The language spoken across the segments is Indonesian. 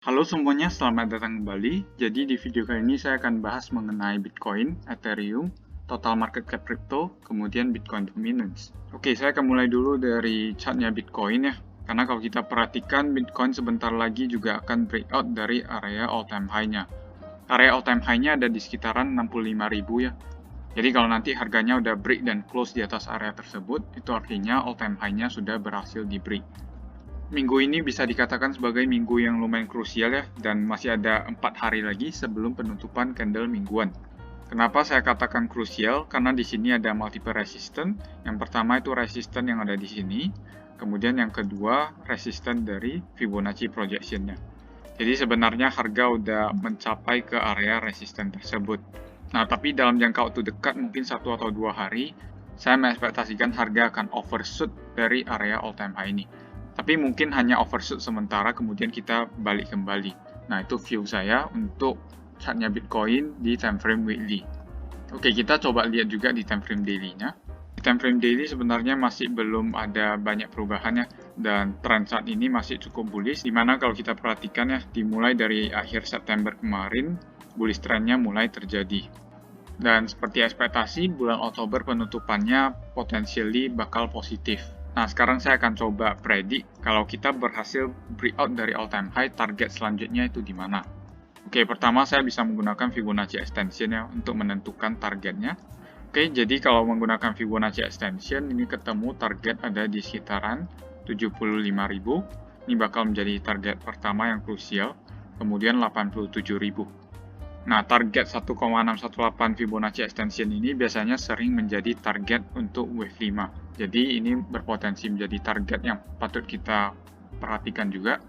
Halo semuanya, selamat datang kembali. Jadi di video kali ini saya akan bahas mengenai Bitcoin, Ethereum, total market cap crypto, kemudian Bitcoin dominance. Oke, saya akan mulai dulu dari chartnya Bitcoin ya. Karena kalau kita perhatikan, Bitcoin sebentar lagi juga akan breakout dari area all-time high-nya. Area all-time high-nya ada di sekitaran 65.000 ya. Jadi kalau nanti harganya udah break dan close di atas area tersebut, itu artinya all-time high-nya sudah berhasil di break. Minggu ini bisa dikatakan sebagai minggu yang lumayan krusial ya, dan masih ada 4 hari lagi sebelum penutupan candle mingguan. Kenapa saya katakan krusial? Karena di sini ada multiple resistance. Yang pertama itu resistance yang ada di sini, kemudian yang kedua resistance dari Fibonacci projection-nya. Jadi sebenarnya harga udah mencapai ke area resistance tersebut. Nah, tapi dalam jangka waktu dekat mungkin 1 atau 2 hari, saya mengekspektasikan harga akan overshoot dari area all-time high ini. Tapi mungkin hanya overshoot sementara, kemudian kita balik kembali. Nah, itu view saya untuk chartnya Bitcoin di time frame weekly. Oke, kita coba lihat juga di time frame daily-nya. Di time frame daily sebenarnya masih belum ada banyak perubahan ya, dan tren saat ini masih cukup bullish, dimana kalau kita perhatikan ya, dimulai dari akhir September kemarin, bullish trend-nya mulai terjadi. Dan seperti ekspektasi, bulan Oktober penutupannya potensially bakal positif. Nah, sekarang saya akan coba predik kalau kita berhasil breakout dari all-time high, target selanjutnya itu di mana. Oke, pertama saya bisa menggunakan Fibonacci extension ya untuk menentukan targetnya. Oke, jadi kalau menggunakan Fibonacci extension, ini ketemu target ada di sekitaran 75.000. Ini bakal menjadi target pertama yang krusial, kemudian 87.000. Nah, target 1,618 Fibonacci extension ini biasanya sering menjadi target untuk wave 5. Jadi ini berpotensi menjadi target yang patut kita perhatikan juga.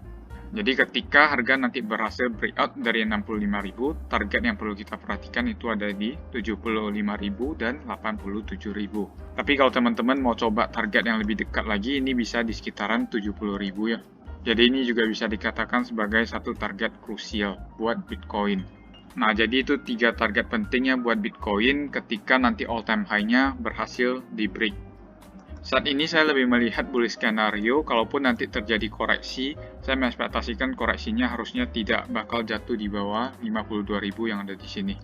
Jadi ketika harga nanti berhasil breakout dari 65.000, target yang perlu kita perhatikan itu ada di 75.000 dan 87.000. Tapi kalau teman-teman mau coba target yang lebih dekat lagi, ini bisa di sekitaran 70.000 ya. Jadi ini juga bisa dikatakan sebagai satu target krusial buat Bitcoin. Nah, jadi itu 3 target pentingnya buat Bitcoin ketika nanti all-time high-nya berhasil di-break. Saat ini saya lebih melihat bullish skenario, kalaupun nanti terjadi koreksi, saya mengekspektasikan koreksinya harusnya tidak bakal jatuh di bawah 52.000 yang ada di sini.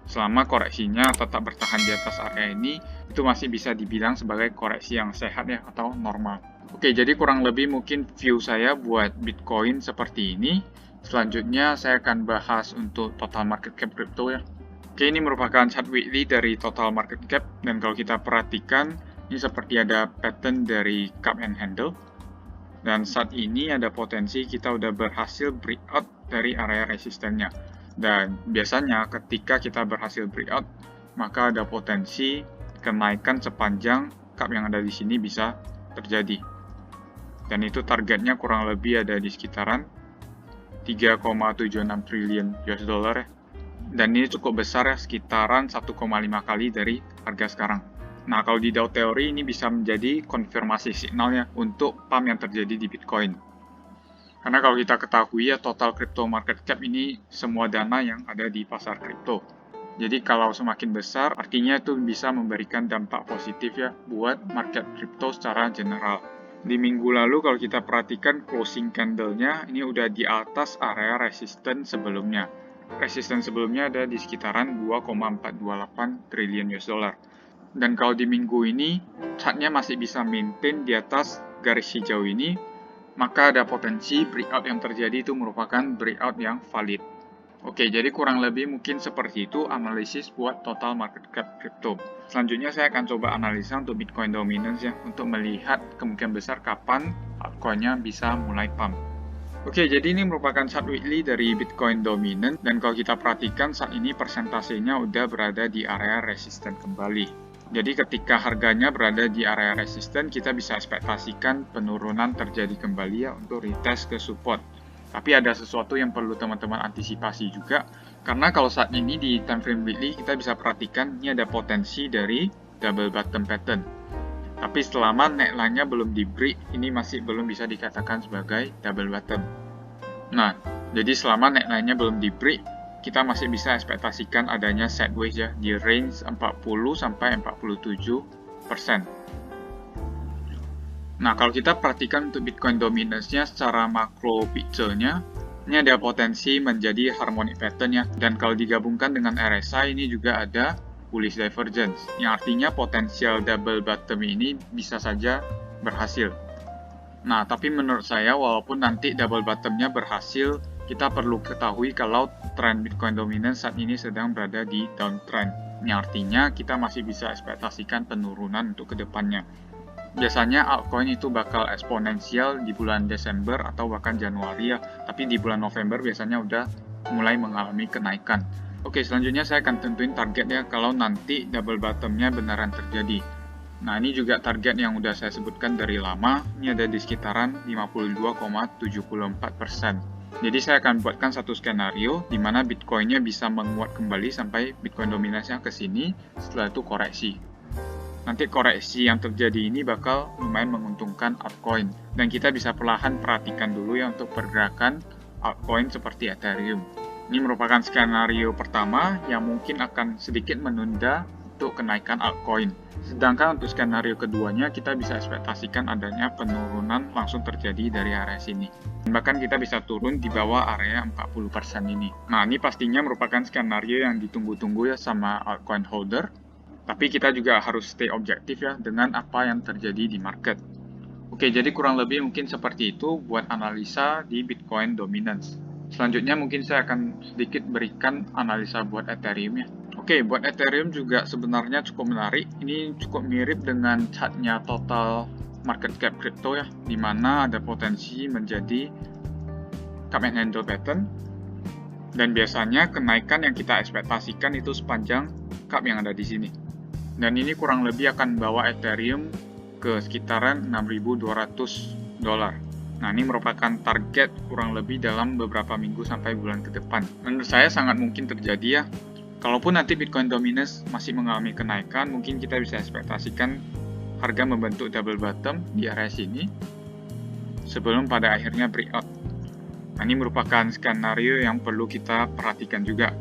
Selama koreksinya tetap bertahan di atas area ini, itu masih bisa dibilang sebagai koreksi yang sehat ya, atau normal. Oke, jadi kurang lebih mungkin view saya buat Bitcoin seperti ini. Selanjutnya saya akan bahas untuk total market cap crypto ya. Oke, ini merupakan chart weekly dari total market cap, dan kalau kita perhatikan, ini seperti ada pattern dari cup and handle. Dan saat ini ada potensi kita udah berhasil breakout dari area resistennya. Dan biasanya ketika kita berhasil breakout, maka ada potensi kenaikan sepanjang cup yang ada di sini bisa terjadi. Dan itu targetnya kurang lebih ada di sekitaran 3,76 triliun US dollar ya. Dan ini cukup besar ya, sekitaran 1,5 kali dari harga sekarang. Nah, kalau di Dow Theory ini bisa menjadi konfirmasi signalnya untuk pump yang terjadi di Bitcoin. Karena kalau kita ketahui ya, total crypto market cap ini semua dana yang ada di pasar kripto. Jadi kalau semakin besar, artinya itu bisa memberikan dampak positif ya buat market kripto secara general. Di minggu lalu kalau kita perhatikan closing candle-nya, ini udah di atas area resistance sebelumnya. Resistance sebelumnya ada di sekitaran 2,428 triliun US dollar. Dan kalau di minggu ini, chartnya masih bisa maintain di atas garis hijau ini, maka ada potensi breakout yang terjadi itu merupakan breakout yang valid. Oke, jadi kurang lebih mungkin seperti itu analisis buat total market cap crypto. Selanjutnya saya akan coba analisa untuk Bitcoin dominance ya, untuk melihat kemungkinan besar kapan altcoin-nya bisa mulai pump. Oke, jadi ini merupakan chart weekly dari Bitcoin dominant, dan kalau kita perhatikan saat ini persentasenya udah berada di area resisten kembali. Jadi ketika harganya berada di area resisten, kita bisa ekspektasikan penurunan terjadi kembali ya untuk retest ke support. Tapi ada sesuatu yang perlu teman-teman antisipasi juga, karena kalau saat ini di time frame weekly kita bisa perhatikan ini ada potensi dari double bottom pattern. Tapi selama neckline-nya belum di break, ini masih belum bisa dikatakan sebagai double bottom. Nah, jadi selama neckline-nya belum di break, kita masih bisa ekspektasikan adanya sideways ya di range 40-47%. Nah, kalau kita perhatikan untuk Bitcoin dominance-nya secara makro picture-nya, Ini ada potensi menjadi harmonic pattern ya, dan kalau digabungkan dengan RSI ini juga ada bullish divergence, yang artinya potensial double bottom ini bisa saja berhasil. Nah, tapi menurut saya walaupun nanti double bottomnya berhasil, kita perlu ketahui kalau tren Bitcoin dominance saat ini sedang berada di downtrend, yang artinya kita masih bisa ekspektasikan penurunan untuk kedepannya. Biasanya altcoin itu bakal eksponensial di bulan Desember atau bahkan Januari ya, tapi di bulan November biasanya udah mulai mengalami kenaikan. Oke, selanjutnya saya akan tentuin targetnya kalau nanti double bottomnya beneran terjadi. Nah, ini juga target yang udah saya sebutkan dari lama, ini ada di sekitaran 52,74%. Jadi saya akan buatkan satu skenario di mana Bitcoin-nya bisa menguat kembali sampai Bitcoin dominasinya ke sini, setelah itu koreksi. Nanti koreksi yang terjadi ini bakal lumayan menguntungkan altcoin. Dan kita bisa perlahan perhatikan dulu ya untuk pergerakan altcoin seperti Ethereum. Ini merupakan skenario pertama yang mungkin akan sedikit menunda untuk kenaikan altcoin. Sedangkan untuk skenario keduanya kita bisa ekspektasikan adanya penurunan langsung terjadi dari area sini. Bahkan kita bisa turun di bawah area 40% ini. Nah, ini pastinya merupakan skenario yang ditunggu-tunggu ya sama altcoin holder. Tapi kita juga harus stay objektif ya dengan apa yang terjadi di market. Oke, jadi kurang lebih mungkin seperti itu buat analisa di Bitcoin dominance. Selanjutnya mungkin saya akan sedikit berikan analisa buat Ethereum ya. Oke, buat Ethereum juga sebenarnya cukup menarik. Ini cukup mirip dengan chartnya total market cap crypto ya, di mana ada potensi menjadi cup and handle pattern. Dan biasanya kenaikan yang kita ekspektasikan itu sepanjang cup yang ada di sini. Dan ini kurang lebih akan bawa Ethereum ke sekitaran $6.200. Nah, ini merupakan target kurang lebih dalam beberapa minggu sampai bulan ke depan. Menurut saya sangat mungkin terjadi ya. Kalaupun nanti Bitcoin dominance masih mengalami kenaikan, mungkin kita bisa ekspektasikan harga membentuk double bottom di area sini sebelum pada akhirnya breakout. Nah, ini merupakan skenario yang perlu kita perhatikan juga.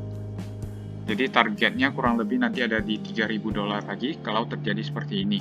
Jadi targetnya kurang lebih nanti ada di $3.000 lagi kalau terjadi seperti ini.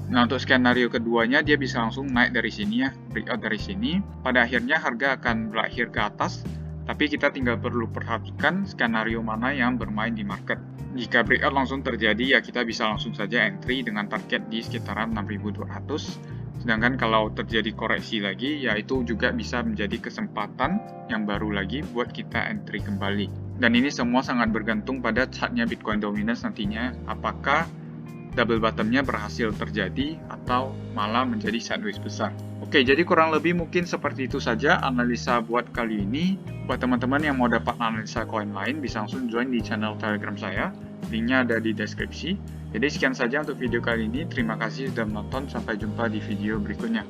Nah, untuk skenario keduanya dia bisa langsung naik dari sini ya, breakout dari sini. Pada akhirnya harga akan berakhir ke atas, tapi kita tinggal perlu perhatikan skenario mana yang bermain di market. Jika breakout langsung terjadi ya kita bisa langsung saja entry dengan target di sekitaran 6.200. Sedangkan kalau terjadi koreksi lagi, ya itu juga bisa menjadi kesempatan yang baru lagi buat kita entry kembali. Dan ini semua sangat bergantung pada chartnya Bitcoin dominance nantinya, apakah double bottomnya berhasil terjadi atau malah menjadi sideways besar. Oke, jadi kurang lebih mungkin seperti itu saja analisa buat kali ini. Buat teman-teman yang mau dapat analisa koin lain, bisa langsung join di channel Telegram saya. Linknya ada di deskripsi. Jadi sekian saja untuk video kali ini. Terima kasih sudah menonton. Sampai jumpa di video berikutnya.